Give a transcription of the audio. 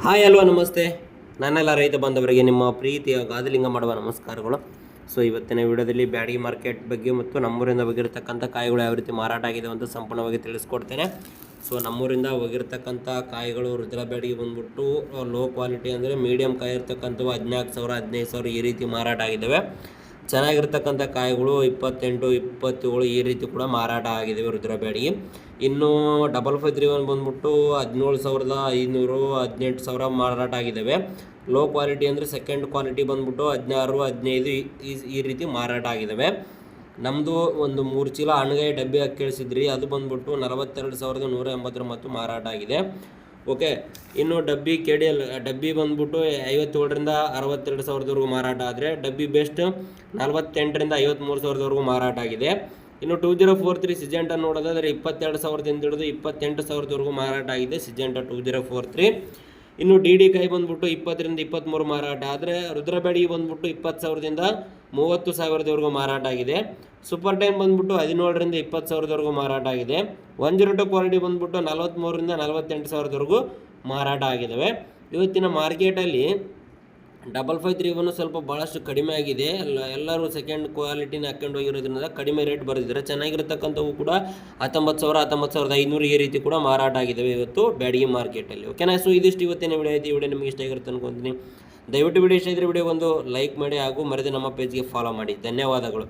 Hi hello ನಮಸ್ತೆ. ನನ್ನೆಲ್ಲ ರೈತ ಬಾಂಧವರಿಗೆ ನಿಮ್ಮ ಪ್ರೀತಿಯ ಗಾದಿಲಿಂಗ ಮಾಡುವ ನಮಸ್ಕಾರಗಳು. ಸೊ ಇವತ್ತಿನ ವಿಡಿಯೋದಲ್ಲಿ ಬ್ಯಾಡಗಿ ಮಾರ್ಕೆಟ್ ಬಗ್ಗೆ ಮತ್ತು ನಮ್ಮೂರಿಂದ ಹೋಗಿರ್ತಕ್ಕಂಥ ಕಾಯಿಗಳು ಯಾವ ರೀತಿ ಮಾರಾಟ ಆಗಿದೆ ಅಂತ ಸಂಪೂರ್ಣವಾಗಿ ತಿಳಿಸ್ಕೊಡ್ತೇನೆ. ಸೊ ನಮ್ಮೂರಿಂದ ಹೋಗಿರ್ತಕ್ಕಂಥ ಕಾಯಿಗಳು ರುದ್ರ ಬ್ಯಾಡಗಿ ಬಂದ್ಬಿಟ್ಟು ಲೋ ಕ್ವಾಲಿಟಿ ಅಂದರೆ ಮೀಡಿಯಮ್ ಕಾಯಿ ಇರ್ತಕ್ಕಂಥವು 14,000 15,000 ಈ ರೀತಿ ಮಾರಾಟ ಆಗಿದ್ದಾವೆ. ಚೆನ್ನಾಗಿರ್ತಕ್ಕಂಥ ಕಾಯಿಗಳು 28 27 ಈ ರೀತಿ ಕೂಡ ಮಾರಾಟ ಆಗಿದ್ದಾವೆ ರುದ್ರ ಬ್ಯಾಡಗಿ. ಇನ್ನು 5531 ಬಂದ್ಬಿಟ್ಟು 17,500 18,000 ಮಾರಾಟ ಆಗಿದ್ದಾವೆ. ಲೋ ಕ್ವಾಲಿಟಿ ಅಂದರೆ ಸೆಕೆಂಡ್ ಕ್ವಾಲಿಟಿ ಬಂದ್ಬಿಟ್ಟು 16 15 ಈ ರೀತಿ ಮಾರಾಟ ಆಗಿದ್ದಾವೆ. ನಮ್ಮದು ಒಂದು 3 ಚೀಲ ಹಣ್ಣುಗಾಯಿ ಡಬ್ಬಿ ಹಾಕಿ ಕೇಳಿಸಿದ್ರಿ, ಅದು ಬಂದ್ಬಿಟ್ಟು 42,189 ಮಾರಾಟ ಆಗಿದೆ. ಓಕೆ, ಇನ್ನು ಡಬ್ಬಿ ಡಬ್ಬಿ ಬಂದ್ಬಿಟ್ಟು 57ರಿಂದ 62,000ವರೆಗೂ ಮಾರಾಟ ಆದರೆ ಡಬ್ಬಿ ಬೆಸ್ಟ್ 48ರಿಂದ 53,000ವರೆಗೂ ಮಾರಾಟ ಆಗಿದೆ. ಇನ್ನು 2043 ಸಿಜೆಂಟ ನೋಡೋದಾದರೆ 22,000ದಿಂದ ಹಿಡಿದು 28,000ವರೆಗೂ ಮಾರಾಟ ಆಗಿದೆ ಸಿಜೆಂಟ 2043. ಇನ್ನು ಡಿ ಕಾಯಿ ಬಂದ್ಬಿಟ್ಟು 20ರಿಂದ 23 ಮಾರಾಟ ಆದರೆ ರುದ್ರ ಬ್ಯಾಡಗಿ ಬಂದ್ಬಿಟ್ಟು 20,000ದಿಂದ 30,000ವರೆಗೂ ಮಾರಾಟ ಆಗಿದೆ. ಸೂಪರ್ ಟೈಮ್ ಬಂದ್ಬಿಟ್ಟು 17ರಿಂದ 20,000ವರೆಗೂ ಮಾರಾಟ ಆಗಿದೆ. 102 ಕ್ವಾಲಿಟಿ ಬಂದ್ಬಿಟ್ಟು 43ರಿಂದ 48,000ವರೆಗೂ ಮಾರಾಟ ಆಗಿದ್ದಾವೆ. ಇವತ್ತಿನ ಮಾರ್ಕೆಟಲ್ಲಿ 5531 ಸ್ವಲ್ಪ ಭಾಳಷ್ಟು ಕಡಿಮೆ ಆಗಿದೆ. ಎಲ್ಲರೂ ಸೆಕೆಂಡ್ ಕ್ವಾಲಿಟಿನ ಹಾಕೊಂಡು ಹೋಗಿರೋದ್ರಿಂದ ಕಡಿಮೆ ರೇಟ್ ಬರೆದಿದ್ದಾರೆ. ಚೆನ್ನಾಗಿರ್ತಕ್ಕಂಥವು ಕೂಡ 19,000 19,500 ಈ ರೀತಿ ಕೂಡ ಮಾರಾಟ ಆಗಿದ್ದಾವೆ ಇವತ್ತು ಬ್ಯಾಡಗಿ ಮಾರ್ಕೆಟಲ್ಲಿ. ಓಕೆನಾ? ಸೊ ಇದಿಷ್ಟು ಇವತ್ತಿನ ವಿಡಿಯೋ ಐತಿ. ವಿಡಿಯೋ ನಿಮಗೆ ಇಷ್ಟ ಆಗಿರುತ್ತೆ ಅನ್ಕೊತೀನಿ. ದಯವಿಟ್ಟು ವಿಡಿಯೋ ಇಷ್ಟ ಇದ್ದರೆ ವಿಡಿಯೋ ಒಂದು ಲೈಕ್ ಮಾಡಿ ಹಾಗೂ ಮರೆದು ನಮ್ಮ ಪೇಜ್ಗೆ ಫಾಲೋ ಮಾಡಿ. ಧನ್ಯವಾದಗಳು.